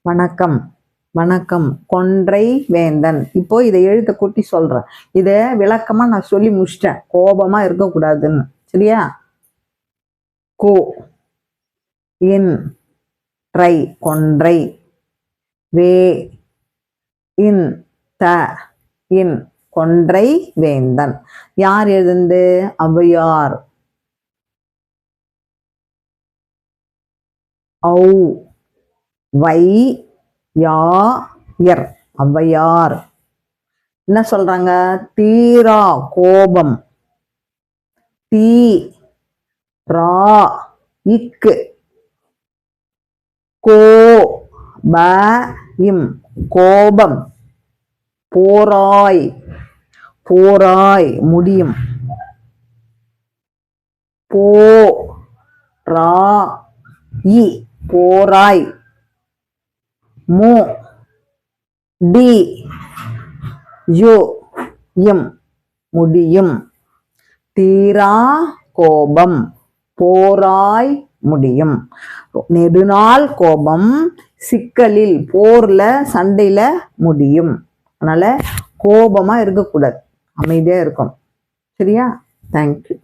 வணக்கம் வணக்கம் கொன்றை வேந்தன். இப்போ இதை எழுத்த கூட்டி சொல்றேன். இதை விளக்கமா நான் சொல்லி முடிச்சிட்டேன், கோபமா இருக்கக்கூடாதுன்னு. சரியா? கோ இன் ட்ரை கொன்றை, வே இன் த இன் கொன்றை வேந்தன். யார் எழுந்து? ஔவையார். ஔ வை யா யர் ஔவையார். என்ன சொல்றாங்க? தீரா கோபம், தீ ரா இக்கு, கோ ப இம் கோபம், போராய் போராய் முடியும், போ ரா இ போராய், மு டி யு இம் முடியும். தீரா கோபம், போராய் முடியும். நெடுநாள் கோபம் சிக்கலில், போர்ல சண்டையில முடியும். அதனால கோபமா இருக்கக்கூடாது, அமைதியா இருக்கும். சரியா? தேங்க்யூ.